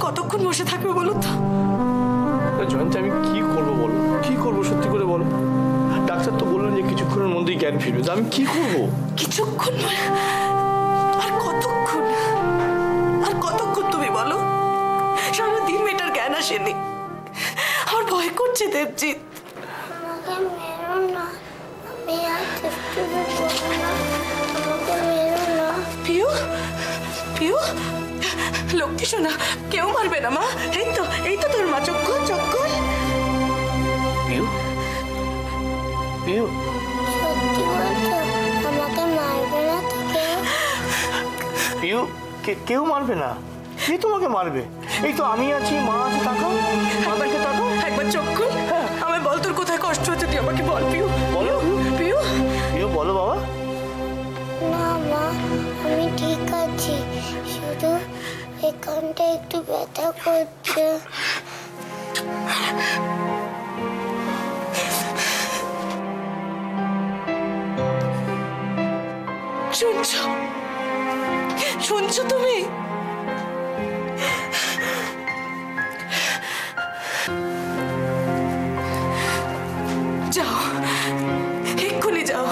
কতক্ষণ বসে থাকবে বলো তো? জয়ন্তী, আমি কি করবো বলো, কি করবো সত্যি করে বলো? ডাক্তার তো বললেন যে কিছুক্ষণের মধ্যেই জ্ঞান ফিরবে, আমি কি করবো? কিছুক্ষণ আর কতক্ষণ? আর কতক্ষণ তুমি বলো? সারাদিন মেয়েটার জ্ঞান আসেনি। আমার ভয় করছে দেবজিৎ। আমাকে মেরো না, আমি আর দুষ্টুমি করবো না, আমাকে মেরো না। পিউ, পিউ, লক্ষ্মী সোনা, কেউ মারবে না মা। এই তো তোর মা। চক্কর চক্কর। পিউ, পিউ, সত্যি বলছো? আমাকে মারবে না তো কেউ? পিউ, কেউ মারবে না। কে তোমাকে মারবে? এই তো আমি আছি, মা আছে, তাকাও, মাকে তাকাও। একবার চোখ খুল, আমায় বল তোর কোথায় কষ্ট হচ্ছে, তুই আমাকে বল। পিউ, বলো। পিউ, পিউ, বলো বাবা। না মা, আমি ঠিক আছি, শুধু এখানটা একটু ব্যথা করছে। শুনছো? শুনছো তুমি? যাও, এক্ষুনি যাও,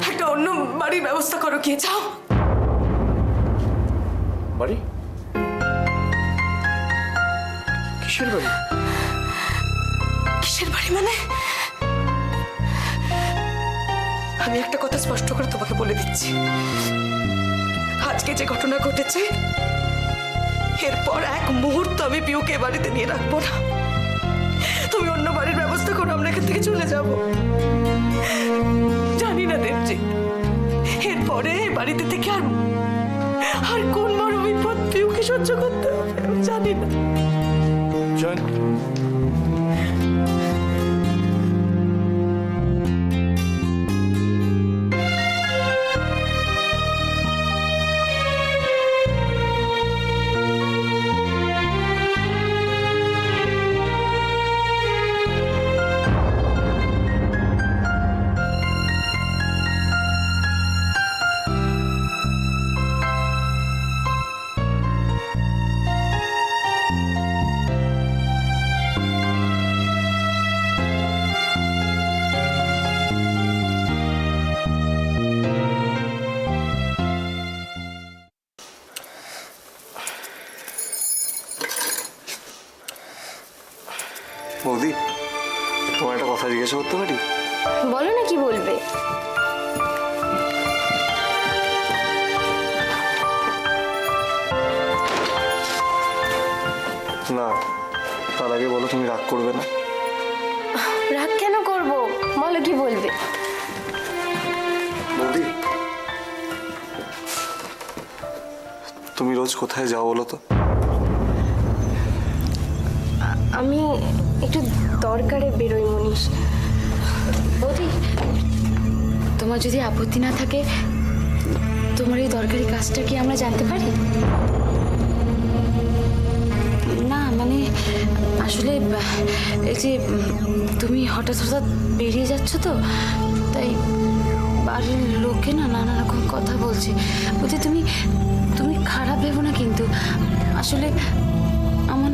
একটা অন্য বাড়ির ব্যবস্থা করো। গিয়ে যাও। বাড়ি? কিসের বাড়ি? কিসের বাড়ি মানে? আমি একটা কথা স্পষ্ট করে তোমাকে বলে দিচ্ছি, আজকে যে ঘটনা ঘটেছে, এরপর এক মুহূর্ত আমি পিউকে বাড়িতে নিয়ে রাখবো না। তুমি অন্য বাড়ির ব্যবস্থা করো, আমরা এখান থেকে চলে যাব। জানি না দেবজিৎ, এরপরে বাড়িতে থেকে আর কোন বড় বিপদ পিউকে সহ্য করতে হবে আমি জানি না। জয়ন্তী, বৌদি, তোমার একটা কথা জিজ্ঞাসা করতে পারি? বলো না, কি বলবে? না, তার আগে বলো, তুমি রাগ করবে না? রাগ কেন করবো? বলো, কি বলবে? বৌদি, তুমি রোজ কোথায় যাও বলো তো? আমি একটু দরকারে বেরোই মনীষ। বৌদি, তোমার যদি আপত্তি না থাকে, তোমার এই দরকারি কাজটা কি আমরা জানতে পারি? না মানে আসলে এই যে তুমি হঠাৎ হঠাৎ বেরিয়ে যাচ্ছ তো, তাই বাড়ির লোকে না নানা রকম কথা বলছে। বলছে তুমি তুমি খারাপ ভেবো না, কিন্তু আসলে আমার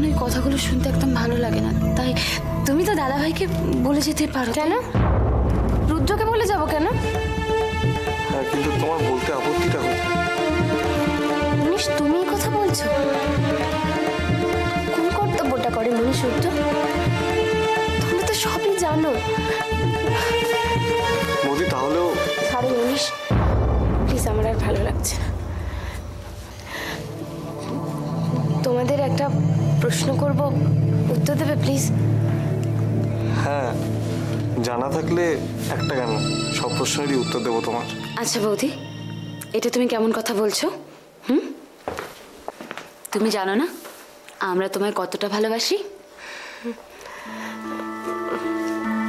ওই কথাগুলো শুনতে একদম ভালো লাগে না। তাই তুমি তো দাদাভাইকে বলে যেতে পারো। কেন? রুদ্রকে বলে যাবো কেন? হ্যাঁ, কিন্তু তোমার বলতে আপত্তিটা কোথায়? মনীষ, তুমি এই কথা বলছো? কোন কর্তব্যটা করে মনীষ রুদ্র? তুমি তো সবই জানো। বৌদি, তাহলেও ছাড়ো মনীষ, প্লিজ, আমার আর ভালো লাগছে না। তোমাদের একটা প্রশ্ন করব, উত্তর দেবে প্লিজ? হ্যাঁ, জানা থাকলে একটা কেন, সব প্রশ্নেরই উত্তর দেবো তোমার। আচ্ছা বৌদি, এটা তুমি কেমন কথা বলছো? তুমি জানো না আমরা তোমায় কতটা ভালোবাসি?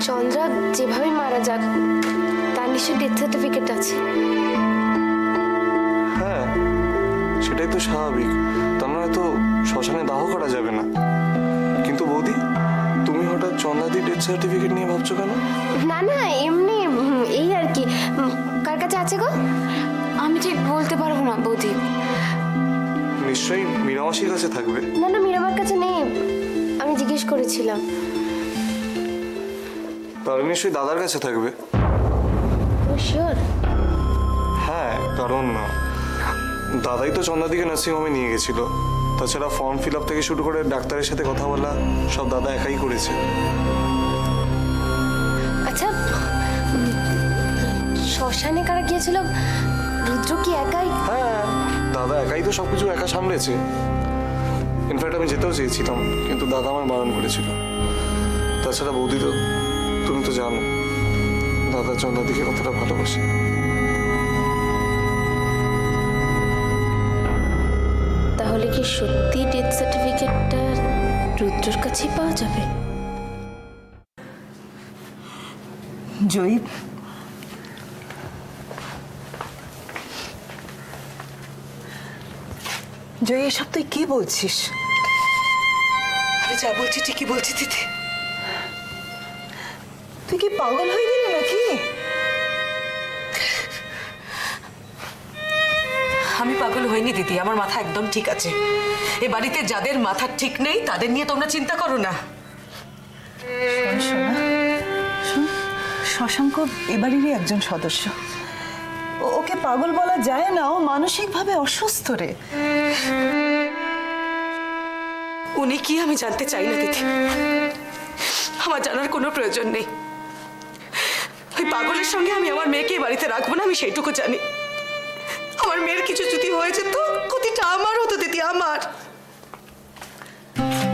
চন্দ্রা যেভাবে মারা যাক, তার নিশ্চয়ই ডেথ সার্টিফিকেট আছে। হ্যাঁ, সেটাই তো স্বাভাবিক, তা নয় তো শ্মশানে দাহ করা যাবে না। কিন্তু বৌদি, তুমি হঠাৎ চন্দ্রাদির ডেথ সার্টিফিকেট নিয়ে ভাবছো কেন? না না, এমনি এই আর কি। কার কাছে আছে গো? আমি ঠিক বলতে পারবো না বৌদি। নিশ্চয়ই মীরামাসির কাছে থাকবে। না না, মীরামার কাছে নেই, আমি জিজ্ঞেস করেছিলাম। তাহলে নিশ্চয়ই দাদার কাছে থাকবে। ও শিওর? হ্যাঁ, কারণ দাদাই তো চন্দ্রাদিকে নার্সিংহোমে নিয়ে গেছিল। তাছাড়া ফর্ম ফিল আপ থেকে শুরু করে ডাক্তারের সাথে কথা বলা সব দাদা একাই করেছে। আচ্ছা, শ্মশানে কারা গিয়েছিল? রুদ্র কি একাই? হ্যাঁ, দাদা একাই তো সবকিছু একা সামলেছে। ইনফ্যাক্ট আমি যেতেও চেয়েছিলাম, কিন্তু দাদা আমার বারণ করেছিল। তাছাড়া বৌদি তো, তুমি তো জানো দাদা চন্দ্রাদিকে কতটা ভালোবাসে। তাহলে কি সত্যি ডেথ সার্টিফিকেটটা রুদ্রর কাছেই পাওয়া যাবে? জয়ী, জয়ী, এসব তুই কি বলছিস? আমি যা বলছি ঠিকই বলছি দিদি। তুই কি পাগল হয়ে গেলি নাকি? আমি পাগল হইনি দিদি, আমার মাথা একদম ঠিক আছে। এ বাড়িতে যাদের মাথা ঠিক নেই তাদের নিয়ে তোমরা চিন্তা করো না। শোন শোনা, শোন, শশাঙ্ক এবারেরই একজন সদস্য। ওকে পাগল বলা যায় না, ও মানসিকভাবে অসুস্থ রে। উনি কি আমি জানতে চাই না দিদি, আমার জানার কোনো প্রয়োজন নেই। ওই পাগলের সঙ্গে আমি আমার মেয়েকে বাড়িতে রাখবো না, আমি সেইটুকু জানি। আমার মেয়ের কিছু যদি হয়ে যেত ক্ষতিটা আমার হতো দিদি, আমার।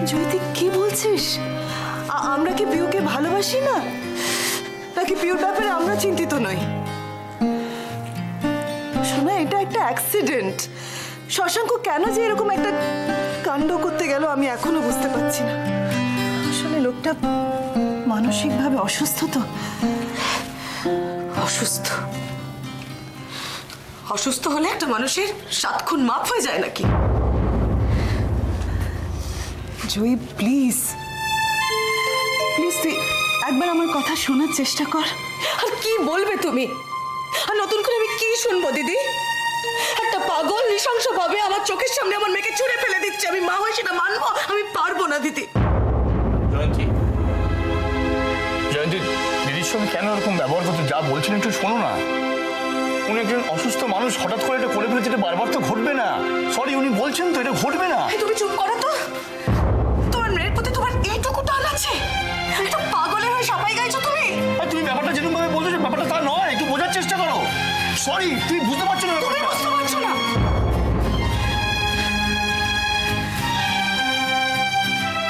জয়ী, তুই কি বলছিস? আমরা কি পিউকে ভালোবাসি না, নাকি পিউর ব্যাপারে আমরা চিন্তিত নই? শোনা, এটা একটা অ্যাক্সিডেন্ট। শশাঙ্ক কেন যে এরকম একটা কাণ্ড করতে গেল আমি এখনো বুঝতে পারছি না। আসলে লোকটা মানসিকভাবে অসুস্থ তো। অসুস্থ? অসুস্থ হলে একটা মানুষের 7 খুন মাফ হয়ে যায় নাকি? জয়ী, প্লিজ প্লিজ, তুই একবার আমার কথা শোনার চেষ্টা কর। আর কি বলবে তুমি? আর নতুন করে আমি কি শুনবো দিদি? একটা পাগল নৃশংস ভাবে আমার চোখের সামনে আমার মেয়েকে ছুঁড়ে ফেলে দিচ্ছে, আমি মা হয়ে সেটা মানবো? আমি পারবো না দিদি। জয়ন্তী, জয়ন্তী, দিদির সঙ্গে কেন এরকম ব্যবহার করতে? যা বলছেন একটু শোনো না। উনি একজন অসুস্থ মানুষ, হঠাৎ করে এটা করে ফেলেছে, এটা বারবার তো ঘটবে না। সরি, উনি বলছেন তো এটা ঘটবে না। তুমি চুপ করো তো। তোমার মেয়ের প্রতি তোমার এইটুকু টান আছে? এটা পাগলের হয়ে সাপাই গাইছো তুমি। আর তুমি ব্যাপারটা যেরকম ভাবে বলছো, ব্যাপারটা তা নয়, একটু বোঝার চেষ্টা করো। সরি, তুমি বুঝতে পারছো না। তুমি বুঝতে পারছো না?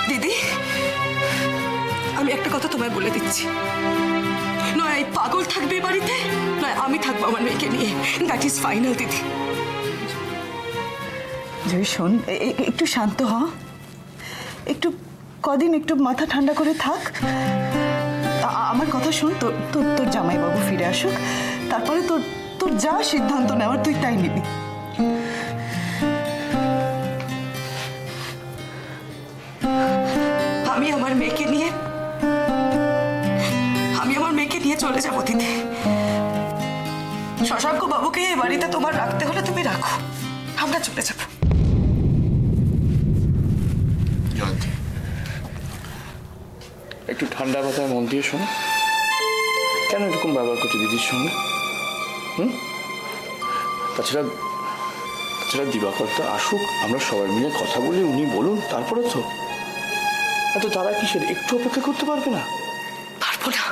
দিদি, আমি একটা কথা তোমায় বলে দিচ্ছি, নয় এই পাগল থাকবে বাড়িতে, নয় আমি থাকবো আমার মেয়েকে নিয়ে। দ্যাট ইজ ফাইনাল দিদি। জয়ী শোন, একটু শান্ত হ, একটু কদিন একটু মাথা ঠান্ডা করে থাক। আমার কথা শোন, তোর তোর তোর জামাইবাবু ফিরে আসুক, তারপরে তোর তোর যা সিদ্ধান্ত নেওয়ার তুই তাই নিবি। আমি আমার মেয়েকে নিয়ে চলে যাবো দিদি। শশাঙ্ক বাবুকে এই বাড়িতে তোমার রাখতে হলে তুমি রাখো, আমরা চলে যাবো। জয়ন্তী, একটু ঠান্ডা মাথায় মন দিয়ে শোনো। কেন এরকম ব্যবহার করছো দিদির সঙ্গে? তাছাড়া দিবাকর তো আসুক, আমরা সবাই মিলে কথা বলি, উনি বলুন, তারপরে তো এত তারা কিসের? একটু অপেক্ষা করতে পারবে না? পারবো না,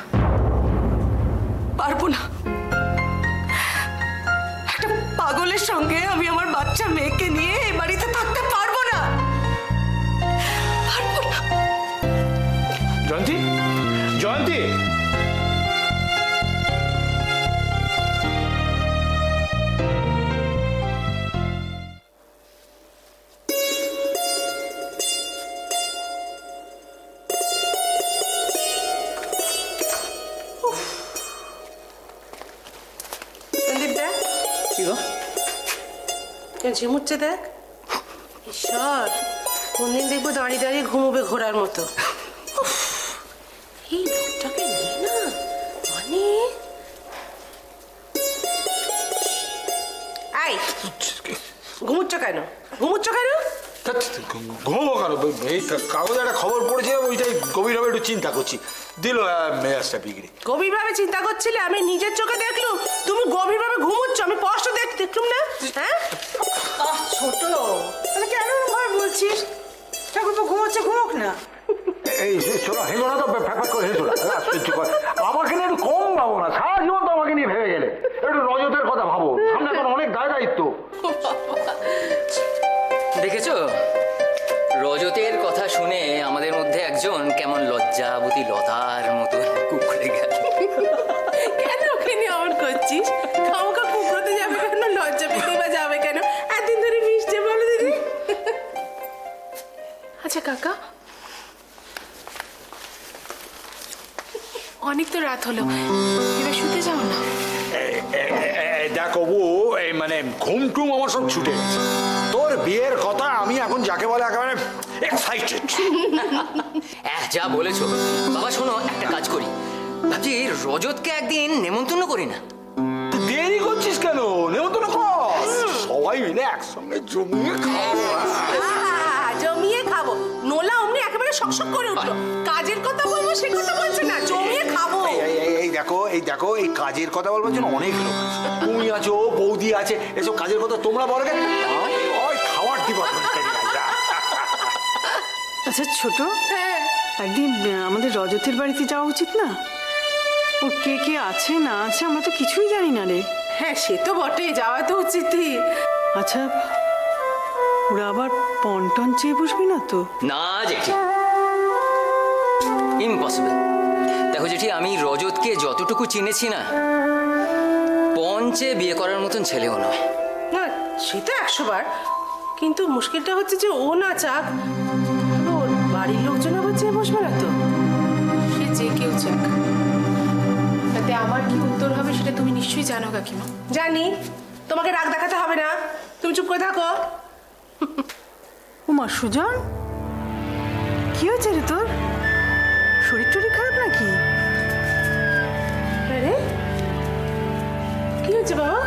পারবো না। একটা পাগলের সঙ্গে আমি আমার বাচ্চা মেয়েকে নিয়ে এই বাড়িতে থাকতে পারবো না, পারবো না। জয়ন্তী, জয়ন্তী, সন্দীপ দেখ, কি গো? কেন ঝিমুচ্ছে দেখ। ঈশ্বর, কোনদিন দেখবো দাঁড়িয়ে দাঁড়িয়ে ঘুমোবে ঘোড়ার মতো। উফ, এই লোকটাকে নিয়ে না মানে। আই, ঘুমুচ্ছ কেন? ঘুমোচ্ছ কেন? ঘুমবো কেন? এই কাগজে একটা খবর পড়েছে, ওইটাই গভীরভাবে একটু চিন্তা করছি। দিল মেজাজটা বিগড়ে। গভীরভাবে চিন্তা করছিলে? আমি নিজের চোখে দেখলুম তুমি গভীরভাবে ঘুমোচ্ছ, আমি স্পষ্ট দেখলুম না? হ্যাঁ ছোট তাহলে কেন ভাবে বলছিস? ঠাকুরপো ঘুমোচ্ছে, ঘুমোক না। এই শোনো, হেসো না তো, ফ্যাক করে হেসো না। আমাকে নিয়ে একটু কম ভাবো না, সারা জীবন তো আমাকে নিয়ে ভেবে গেলে। একটু রজতের কথা ভাবো, সামনে এখন অনেক দায় দায়িত্ব। দেখেছো, রজতের কথা শুনে আমাদের মধ্যে একজন কেমন লজ্জাবতী লতার মতো কুকড়ে গেল। কেন ওকে নিয়ে অমন করছিস? খামোকা কুকড়োতে যাবে কেন? লজ্জা পেতে বা যাবে কেন? এতদিন ধরে মিশছে বলো দিদি। আচ্ছা কাকা, অনেক তো রাত হলো, এবার শুতে যাও না। দেখো বউ, এই মানে ঘুম টুম আমার সব ছুটে গেছে। তোর বিয়ের কথা আমি এখন যাকে বলে একেবারে এক্সাইটেড। যা বলেছো বাবা। শোনো, একটা কাজ করি, ভাবছি রজতকে একদিন নেমন্তন্ন করি না? দেরি করছিস কেন? নেমন্তন্ন কর, সবাই মিলে একসঙ্গে জমিয়ে খাবো। জমিয়ে খাবো। নোলা অমনি একেবারে শকশক করে উঠলো। কাজের কথা বলবো সে কথা বলছে না, জমিয়ে খাবো। এই দেখো, এই কাজের কথা বলবার জন্য অনেক লোক আছে। তুমি আছো, বৌদি আছে, এসব কাজের কথা তোমরা বলো কেন? ওই খাওয়ার ডিপার্টমেন্টে আচ্ছা ছোট, একদিন আমাদের রজতের বাড়িতে যাওয়া উচিত না? ওর কে কে আছে না আছে আমরা তো কিছুই জানি না রে। হ্যাঁ সে তো বটেই, যাওয়া তো উচিতই। আচ্ছা, ওরা আবার পন্টন চেয়ে বসবি না তো? না জেঠি, ইম্পসিবল। দেখো জেঠি, আমি রজতকে যতটুকু চিনেছি না, পঞ্চে বিয়ে করার মতন ছেলেও নয়। না সে তো 100 বার, কিন্তু মুশকিলটা হচ্ছে যে ও না চাক, ওর বাড়ির লোকজন আবার চেয়ে বসবে না তো। সে যে কেউ চাক, তাতে আমার কি উত্তর হবে সেটা তুমি নিশ্চয়ই জানো কাকিমা। জানি, তোমাকে রাগ দেখাতে হবে না, তুমি চুপ করে থাকো। উমা সুজন, কি হয়েছে রে তোর? শরীর টরীর খারাপ নাকি? আরে কি হয়েছে বাবা?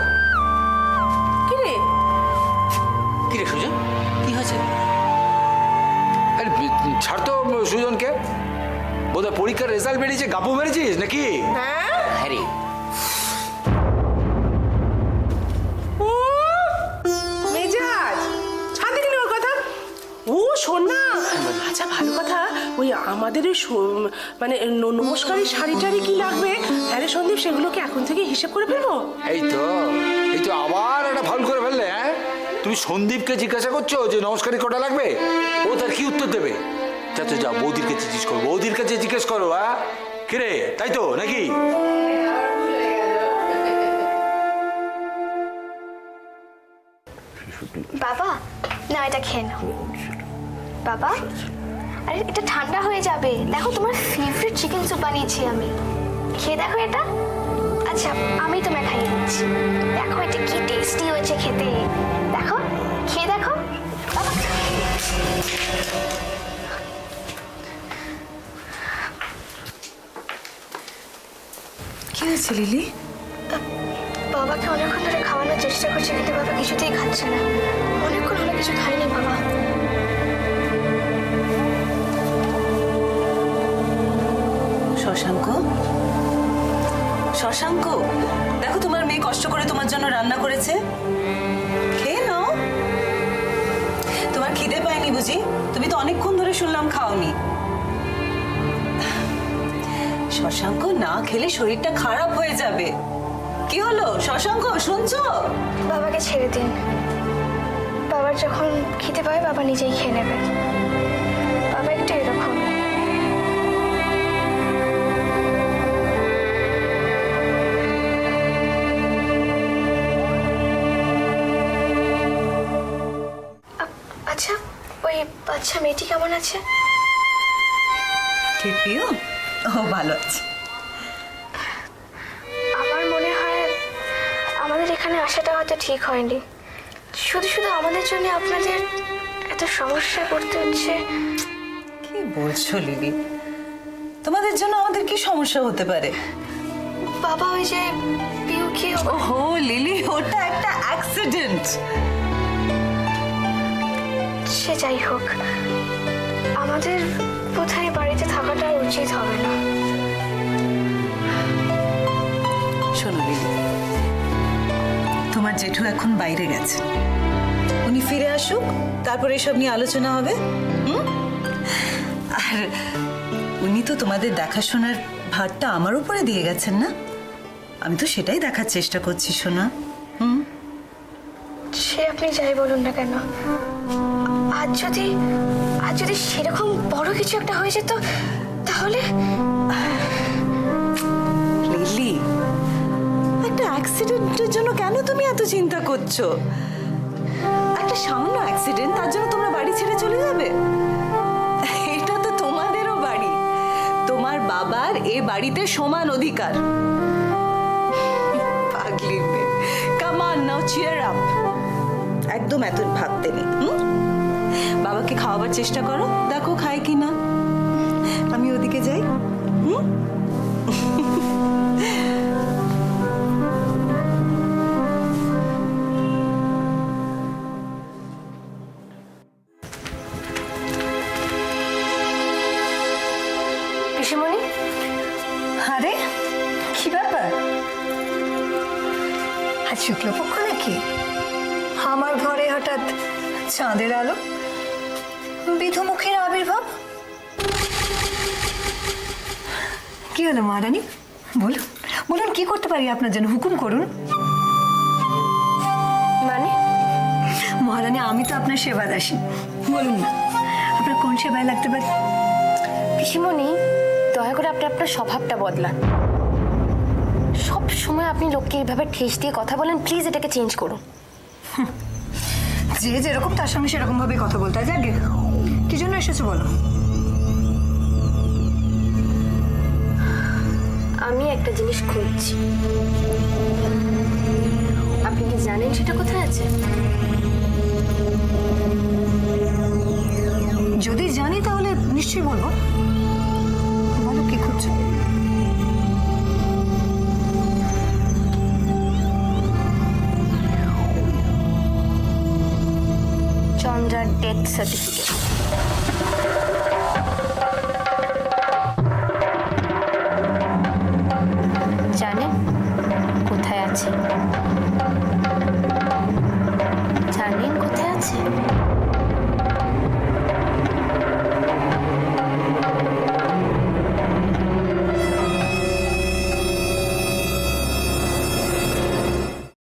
কি রে? কি রে সুজন, কি হয়েছে? আরে ছাড় তো সুজনকে, বোধহয় পরীক্ষার রেজাল্ট বেরিয়েছে, গাপু মেরেছিস নাকি? হ্যাঁ হ্যাঁ রে, মেজাজ ছাদে গেলে ওর কথা। ও শোন না, আচ্ছা ভালো কথা, ওই আমাদের ওই মানে নমস্কারের শাড়ি টাড়ি কি লাগবে? হ্যাঁ রে সন্দীপ, সেগুলোকে এখন থেকে হিসেব করে ফেলবো। এই তো আবার একটা ফাউল করে ফেললে। হ্যাঁ, তুমি সন্দীপকে জিজ্ঞাসা করছো যে নমস্কারী কটা লাগবে? ও তার কি উত্তর দেবে? যা বৌদির কাছে জিজ্ঞেস করো, বৌদির কাছে জিজ্ঞেস করো। হ্যাঁ কিরে, তাই তো নাকি? বাবা না, এটা খেয়ে নাও। বাবা, আরে এটা ঠান্ডা হয়ে যাবে। দেখো তোমার ফেভারিট চিকেন স্যুপ বানিয়েছি আমি, খেয়ে দেখো এটা। আচ্ছা আমি তোমায় খাইয়ে দিচ্ছি। দেখো এটা কি টেস্টি হয়েছে খেতে। দেখো, খেয়ে দেখো বাবা। কি হয়েছে লিলি? বাবাকে অনেকক্ষণ ধরে খাওয়ানোর চেষ্টা করছে, কিন্তু বাবা কিছুতেই খাচ্ছে না। অনেকক্ষণ হলো কিছু খায়নি বাবা। শশাঙ্ক, শশাঙ্ক, দেখো তোমার মেয়ে কষ্ট করে তোমার জন্য রান্না করেছে, খেয়ে নাও। তোমার খিদে পায়নি বুঝি? তুমি তো অনেকক্ষণ ধরে শুনলাম খাওনি। শশাঙ্ক, না খেলে শরীরটা খারাপ হয়ে যাবে। কি হলো শশাঙ্ক, শুনছো? বাবাকে ছেড়ে দিন। বাবার যখন খিদে পায় বাবা নিজেই খেয়ে নেবে। বাবা একটু এরকম। আচ্ছা, ওই বাচ্চা মেয়েটি কেমন আছে? ঠিক প্রিয়, ও ভালো আছে। আমার মনে হয় আমাদের এখানে আসাটা হয়তো ঠিক হয়নি। শুধু শুধু আমাদের জন্য আপনাদের এত সমস্যা করতে হচ্ছে। কি বলছো লিলি? তোমাদের জন্য আমাদের কি সমস্যা হতে পারে? বাবা ওই যে পিউকে। ওহো লিলি, ওটা একটা অ্যাক্সিডেন্ট। সে যাই হোক, আমাদের বোধহয় বাড়িতে থাকাটা উচিত হবে না। শোনো লিলি, তোমার জেঠু এখন বাইরে গেছে, উনি ফিরে আসুক, তারপরে এসব নিয়ে আলোচনা হবে। আর উনি তো তোমাদের দেখাশোনার ভারটা আমার উপরে দিয়ে গেছেন না, আমি তো সেটাই দেখার চেষ্টা করছি সোনা। সে আপনি যাই বলুন না কেন, আজ যদি সেরকম বড় কিছু একটা হয়ে যেত তাহলে। লিলি, একটা অ্যাক্সিডেন্টের জন্য কেন তুমি এত চিন্তা করছো? একটা সামান্য অ্যাক্সিডেন্ট, তার জন্য তোমরা বাড়ি ছেড়ে চলে যাবে? এটা তো তোমাদেরও বাড়ি, তোমার বাবার এ বাড়িতে সমান অধিকার। পাগলি মেয়ে, come on now, cheer up. একদম এত ভাবতে নেই। বাবাকে খাওয়াবার চেষ্টা করো, দেখো খায় কি না। আমি ওদিকে যাই। পিসিমণি, আরে কি ব্যাপার? আজ শুক্লপক্ষ নাকি? আমার ঘরে হঠাৎ চাঁদের আলো, বিধুমুখীর আবির্ভাব। কি হলো মহারানী? বলুন বলুন, কি করতে পারি আপনার জন্য? হুকুম করুন। মানে? মহারানী, আমি তো আপনার সেবা দাসী, বলুন না আপনার কোন সেবায় লাগতে পারে? পিসিমণি, দয়া করে আপনি আপনার স্বভাবটা বদলান। সব সময় আপনি লোককে এইভাবে ঠেস দিয়ে কথা বলেন, প্লিজ এটাকে চেঞ্জ করুন। যে যেরকম তার সঙ্গে সেরকম ভাবে কথা বলতে হয়। যাকে কি জন্য এসেছো বলো? আমি একটা জিনিস খুঁজছি, আপনি কি জানেন সেটা কোথায় আছে? যদি জানি তাহলে নিশ্চয়ই বলবো। বলো কি খুঁজছো? চন্দ্রার ডেথ সার্টিফিকেট। জানেন কোথায় আছে? জানেন কোথায় আছে?